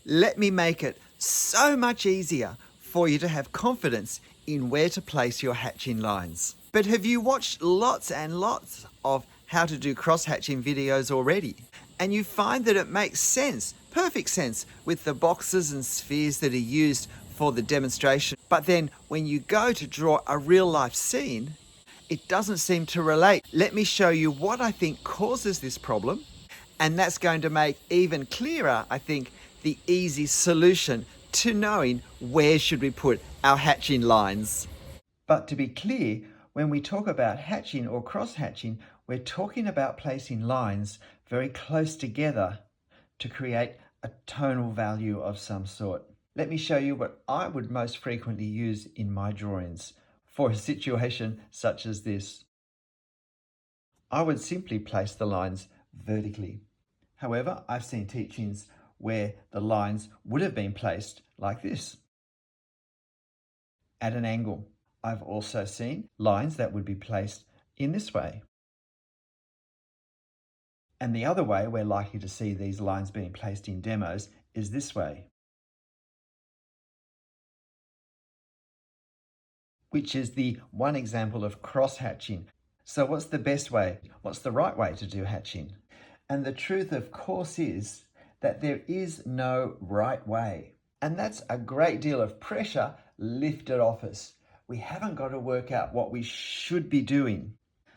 Let me make it so much easier for you to have confidence in where to place your hatching lines. But have you watched lots and lots of how to do cross-hatching videos already? And you find that it makes sense, perfect sense, with the boxes and spheres that are used for the demonstration. But then when you go to draw a real life scene, it doesn't seem to relate. Let me show you what I think causes this problem, and that's going to make even clearer, I think, the easy solution to knowing where should we put our hatching lines. But to be clear, when we talk about hatching or cross-hatching, we're talking about placing lines very close together to create a tonal value of some sort. Let me show you what I would most frequently use in my drawings for a situation such as this. I would simply place the lines vertically. However, I've seen teachings where the lines would have been placed like this, at an angle. I've also seen lines that would be placed in this way. And the other way we're likely to see these lines being placed in demos is this way, which is the one example of cross-hatching. So what's the best way? What's the right way to do hatching? And the truth, of course, is that there is no right way. And that's a great deal of pressure lifted off us. We haven't got to work out what we should be doing.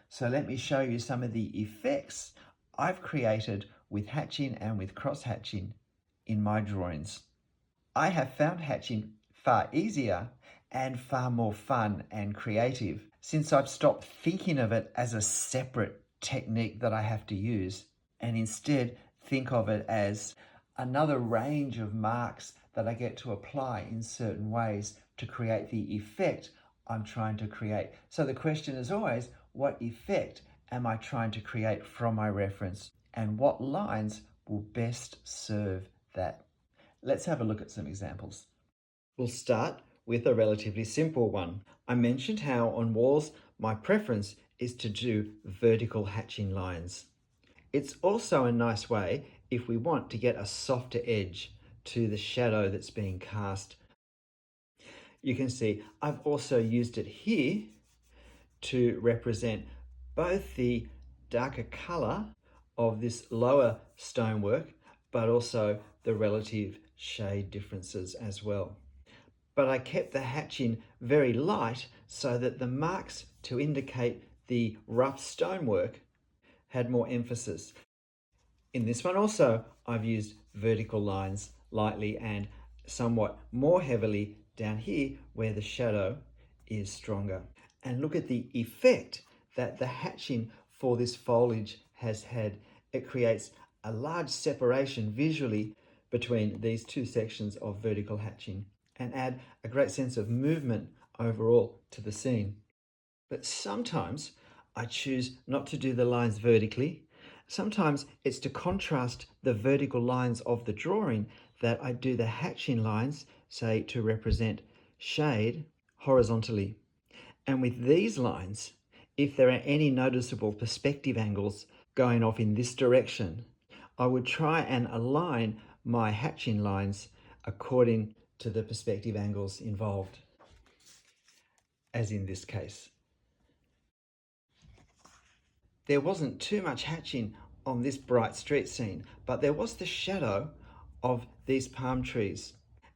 So let me show you some of the effects I've created with hatching and with cross-hatching in my drawings. I have found hatching far easier and far more fun and creative since I've stopped thinking of it as a separate technique that I have to use and instead think of it as another range of marks that I get to apply in certain ways to create the effect I'm trying to create. So the question is always, what effect am I trying to create from my reference, and what lines will best serve that? Let's have a look at some examples. We'll start with a relatively simple one. I mentioned how on walls my preference is to do vertical hatching lines. It's also a nice way if we want to get a softer edge to the shadow that's being cast. You can see I've also used it here to represent both the darker colour of this lower stonework, but also the relative shade differences as well. But I kept the hatching very light so that the marks to indicate the rough stonework had more emphasis. In this one also, I've used vertical lines lightly and somewhat more heavily down here where the shadow is stronger. And look at the effect that the hatching for this foliage has had. It creates a large separation visually between these two sections of vertical hatching and add a great sense of movement overall to the scene. But sometimes I choose not to do the lines vertically. Sometimes it's to contrast the vertical lines of the drawing that I do the hatching lines, say to represent shade, horizontally. And with these lines, if there are any noticeable perspective angles going off in this direction, I would try and align my hatching lines according to the perspective angles involved, as in this case. There wasn't too much hatching on this bright street scene, but there was the shadow of these palm trees.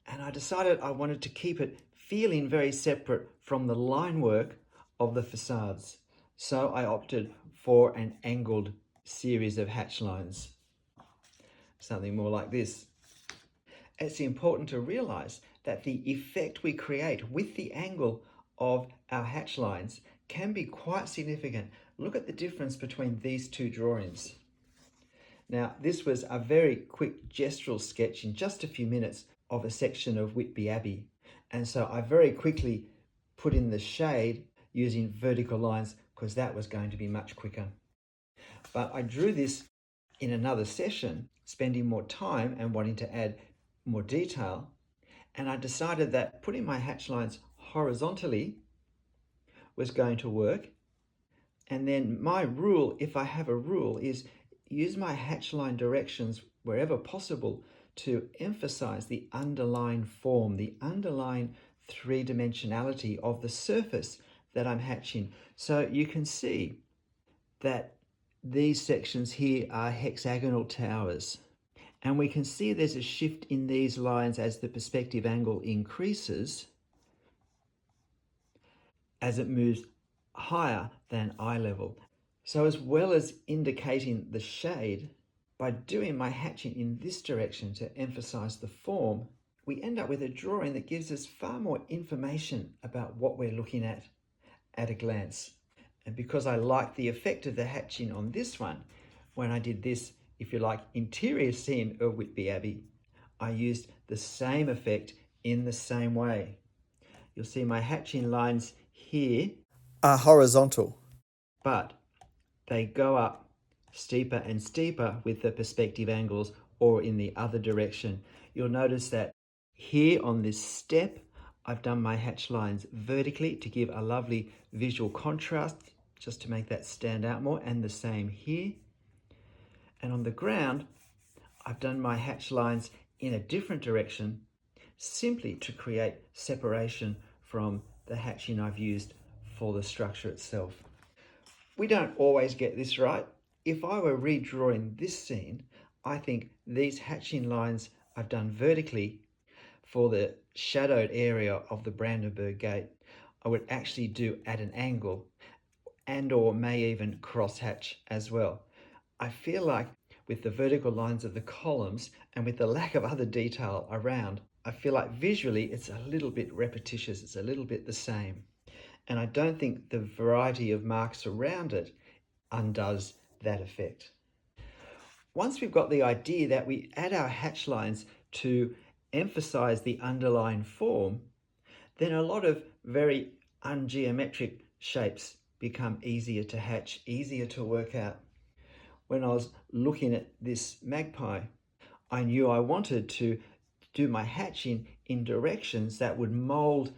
And I decided I wanted to keep it feeling very separate from the line work of the facades. So I opted for an angled series of hatch lines, something more like this. It's important to realize that the effect we create with the angle of our hatch lines can be quite significant. Look at the difference between these two drawings. Now, this was a very quick gestural sketch in just a few minutes of a section of Whitby Abbey. And so I very quickly put in the shade using vertical lines because that was going to be much quicker. But I drew this in another session, spending more time and wanting to add more detail. And I decided that putting my hatch lines horizontally was going to work. And then my rule, if I have a rule, is use my hatch line directions wherever possible to emphasize the underlying form, the underlying three-dimensionality of the surface that I'm hatching. So you can see that these sections here are hexagonal towers. And we can see there's a shift in these lines as the perspective angle increases, as it moves higher than eye level. So as well as indicating the shade, by doing my hatching in this direction to emphasize the form, we end up with a drawing that gives us far more information about what we're looking at a glance. And because I like the effect of the hatching on this one, when I did this, if you like, interior scene of Whitby Abbey, I used the same effect in the same way. You'll see my hatching lines here are horizontal. but they go up steeper and steeper with the perspective angles or in the other direction. You'll notice that here on this step, I've done my hatch lines vertically to give a lovely visual contrast, just to make that stand out more, and the same here. And on the ground, I've done my hatch lines in a different direction, simply to create separation from the hatching I've used for the structure itself. We don't always get this right. If I were redrawing this scene, I think these hatching lines I've done vertically for the shadowed area of the Brandenburg Gate, I would actually do at an angle and or may even cross hatch as well. I feel like with the vertical lines of the columns and with the lack of other detail around, I feel like visually it's a little bit repetitious, it's a little bit the same. And I don't think the variety of marks around it undoes that effect. Once we've got the idea that we add our hatch lines to emphasize the underlying form, then a lot of very ungeometric shapes become easier to hatch, easier to work out. When I was looking at this magpie, I knew I wanted to do my hatching in directions that would mold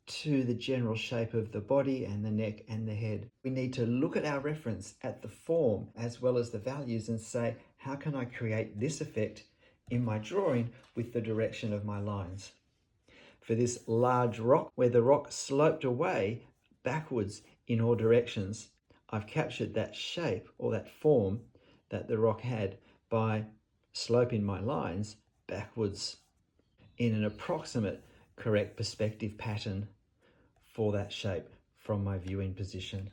to the general shape of the body and the neck and the head. We need to look at our reference at the form as well as the values and say, how can I create this effect in my drawing with the direction of my lines? For this large rock, where the rock sloped away backwards in all directions, I've captured that shape or that form that the rock had by sloping my lines backwards in an approximate correct perspective pattern for that shape from my viewing position.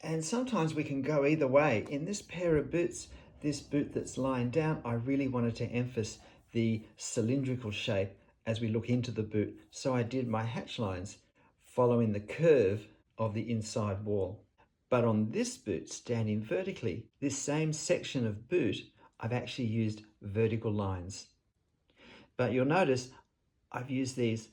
And sometimes we can go either way. In this pair of boots, this boot that's lying down, I really wanted to emphasize the cylindrical shape as we look into the boot. So I did my hatch lines following the curve of the inside wall. But on this boot, standing vertically, this same section of boot, I've actually used vertical lines. But you'll notice I've used these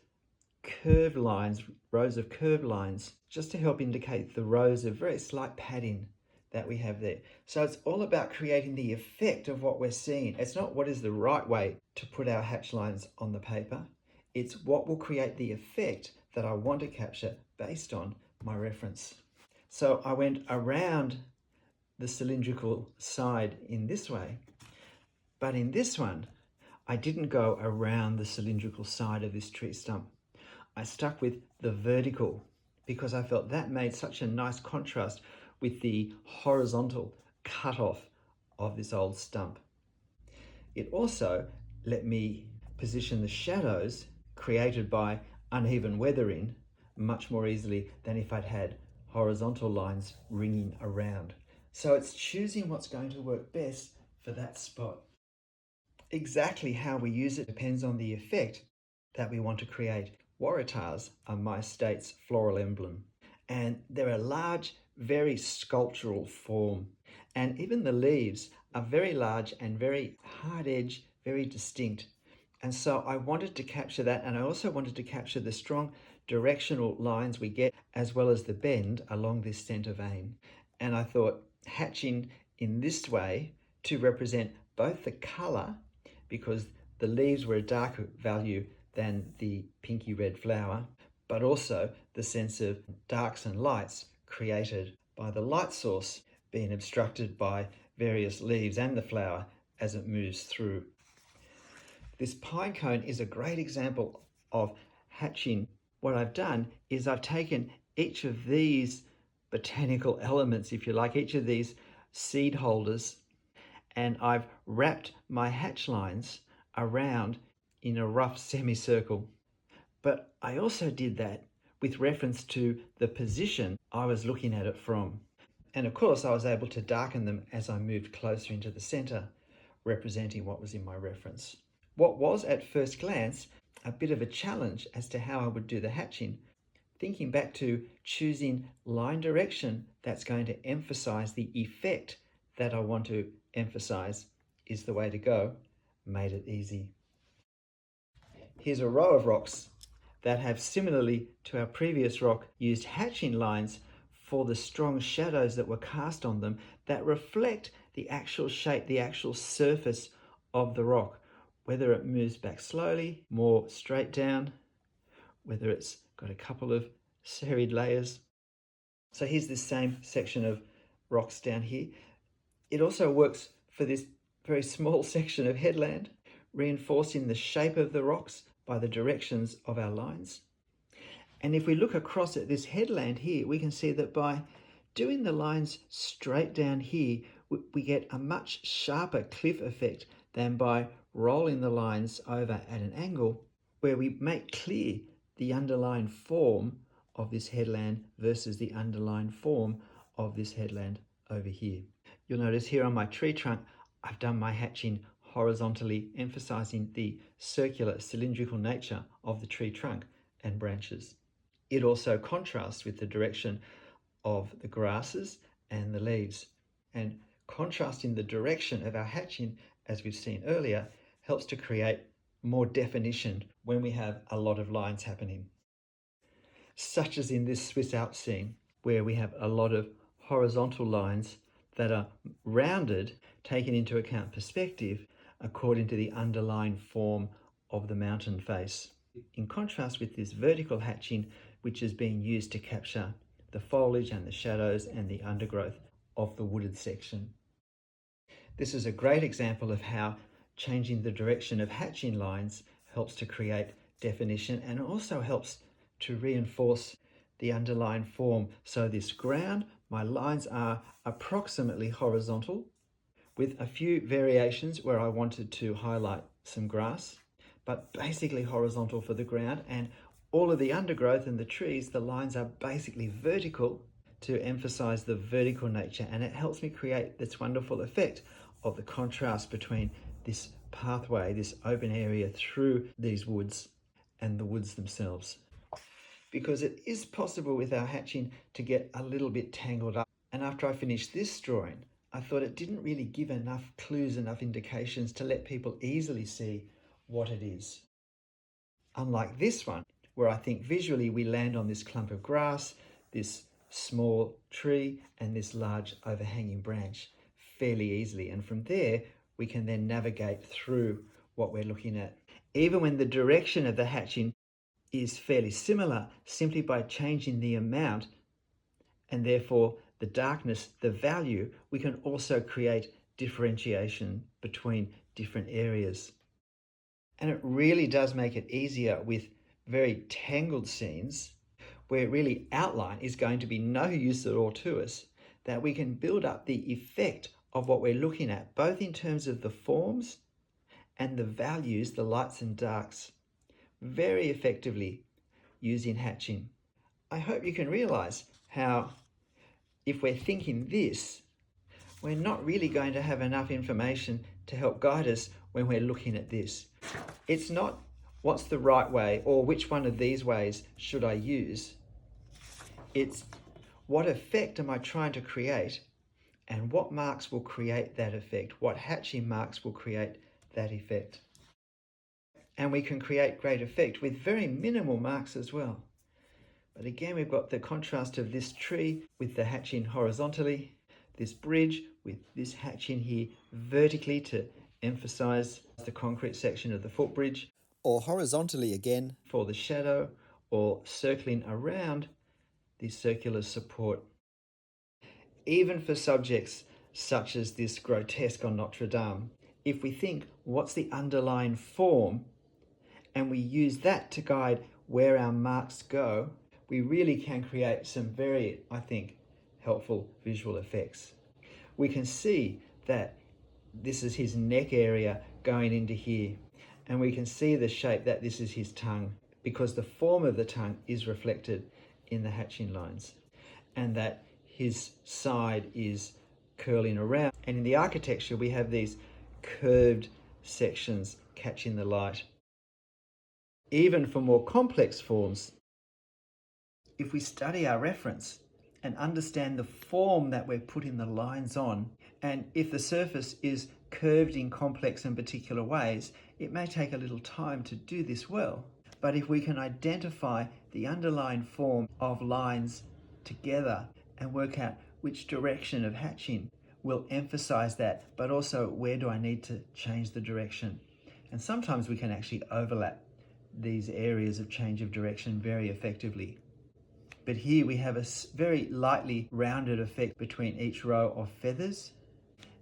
curved lines, rows of curved lines, just to help indicate the rows of very slight padding that we have there. So it's all about creating the effect of what we're seeing. It's not what is the right way to put our hatch lines on the paper. It's what will create the effect that I want to capture based on my reference. So I went around the cylindrical side in this way, but in this one, I didn't go around the cylindrical side of this tree stump. I stuck with the vertical because I felt that made such a nice contrast with the horizontal cutoff of this old stump. It also let me position the shadows created by uneven weathering much more easily than if I'd had horizontal lines ringing around. So it's choosing what's going to work best for that spot. Exactly how we use it depends on the effect that we want to create. Waratahs are my state's floral emblem, and they're a large, very sculptural form, and even the leaves are very large and very hard edge, very distinct. And so I wanted to capture that, and I also wanted to capture the strong directional lines we get as well as the bend along this centre vein. And I thought hatching in this way to represent both the colour, because the leaves were a darker value than the pinky red flower, but also the sense of darks and lights created by the light source being obstructed by various leaves and the flower as it moves through. This pine cone is a great example of hatching. What I've done is I've taken each of these botanical elements, if you like, each of these seed holders, and I've wrapped my hatch lines around in a rough semicircle. But I also did that with reference to the position I was looking at it from. And of course, I was able to darken them as I moved closer into the center, representing what was in my reference. What was at first glance a bit of a challenge as to how I would do the hatching, thinking back to choosing line direction that's going to emphasize the effect that I want to emphasize is the way to go, made it easy. Here's a row of rocks that have, similarly to our previous rock, used hatching lines for the strong shadows that were cast on them that reflect the actual shape, the actual surface of the rock, whether it moves back slowly, more straight down, whether it's got a couple of serried layers. So here's this same section of rocks down here. It also works for this very small section of headland, reinforcing the shape of the rocks by the directions of our lines. And if we look across at this headland here, we can see that by doing the lines straight down here, we get a much sharper cliff effect than by rolling the lines over at an angle, where we make clear the underlying form of this headland versus the underlying form of this headland over here. You'll notice here on my tree trunk, I've done my hatching horizontally, emphasizing the circular cylindrical nature of the tree trunk and branches. It also contrasts with the direction of the grasses and the leaves. And contrasting the direction of our hatching, as we've seen earlier, helps to create more definition when we have a lot of lines happening. Such as in this Swiss Alps scene, where we have a lot of horizontal lines that are rounded, taking into account perspective according to the underlying form of the mountain face. In contrast with this vertical hatching, which is being used to capture the foliage and the shadows and the undergrowth of the wooded section. This is a great example of how changing the direction of hatching lines helps to create definition and also helps to reinforce the underlying form. So this ground, my lines are approximately horizontal, with a few variations where I wanted to highlight some grass, but basically horizontal for the ground. And all of the undergrowth and the trees, the lines are basically vertical to emphasize the vertical nature. And it helps me create this wonderful effect of the contrast between this pathway, this open area through these woods and the woods themselves. Because it is possible with our hatching to get a little bit tangled up. And after I finished this drawing, I thought it didn't really give enough clues, enough indications to let people easily see what it is. Unlike this one, where I think visually we land on this clump of grass, this small tree, and this large overhanging branch fairly easily. And from there, we can then navigate through what we're looking at. Even when the direction of the hatching is fairly similar, simply by changing the amount and therefore the darkness, the value, we can also create differentiation between different areas. And it really does make it easier with very tangled scenes where really outline is going to be no use at all to us, that we can build up the effect of what we're looking at, both in terms of the forms and the values, the lights and darks, very effectively using hatching. I hope you can realize how, if we're thinking this, we're not really going to have enough information to help guide us when we're looking at this. It's not what's the right way or which one of these ways should I use. It's what effect am I trying to create and what marks will create that effect, what hatching marks will create that effect. And we can create great effect with very minimal marks as well. But again, we've got the contrast of this tree with the hatching horizontally, this bridge with this hatching here vertically to emphasize the concrete section of the footbridge, or horizontally again for the shadow, or circling around the circular support. Even for subjects such as this grotesque on Notre Dame, if we think what's the underlying form and we use that to guide where our marks go, we really can create some very, I think, helpful visual effects. We can see that this is his neck area going into here, and we can see the shape that this is his tongue, because the form of the tongue is reflected in the hatching lines, and that his side is curling around. And in the architecture, we have these curved sections catching the light. Even for more complex forms, if we study our reference and understand the form that we're putting the lines on, and if the surface is curved in complex and particular ways, it may take a little time to do this well. But if we can identify the underlying form of lines together and work out which direction of hatching will emphasize that, but also where do I need to change the direction? And sometimes we can actually overlap these areas of change of direction very effectively. But here we have a very lightly rounded effect between each row of feathers.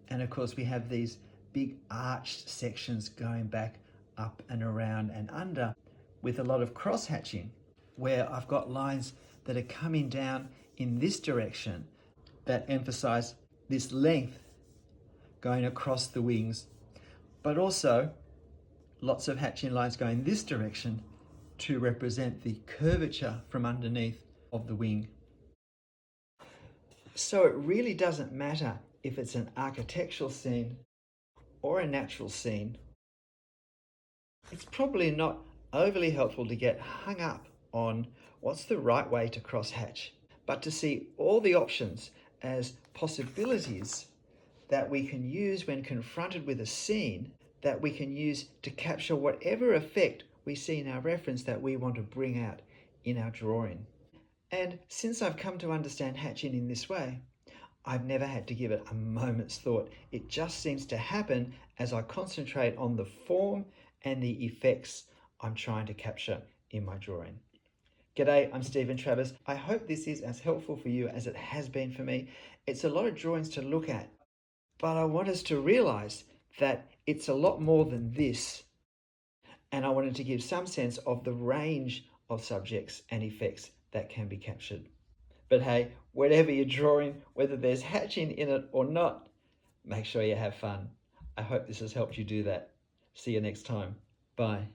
And of course we have these big arched sections going back up and around and under, with a lot of cross hatching, where I've got lines that are coming down in this direction that emphasize this length going across the wings, but also lots of hatching lines going this direction to represent the curvature from underneath of the wing. So it really doesn't matter if it's an architectural scene or a natural scene. It's probably not overly helpful to get hung up on what's the right way to cross hatch, but to see all the options as possibilities that we can use when confronted with a scene, that we can use to capture whatever effect we see in our reference that we want to bring out in our drawing. And since I've come to understand hatching in this way, I've never had to give it a moment's thought. It just seems to happen as I concentrate on the form and the effects I'm trying to capture in my drawing. G'day, I'm Stephen Travers. I hope this is as helpful for you as it has been for me. It's a lot of drawings to look at, but I want us to realize that it's a lot more than this. And I wanted to give some sense of the range of subjects and effects that can be captured. But hey, whatever you're drawing, whether there's hatching in it or not, make sure you have fun. I hope this has helped you do that. See you next time. Bye.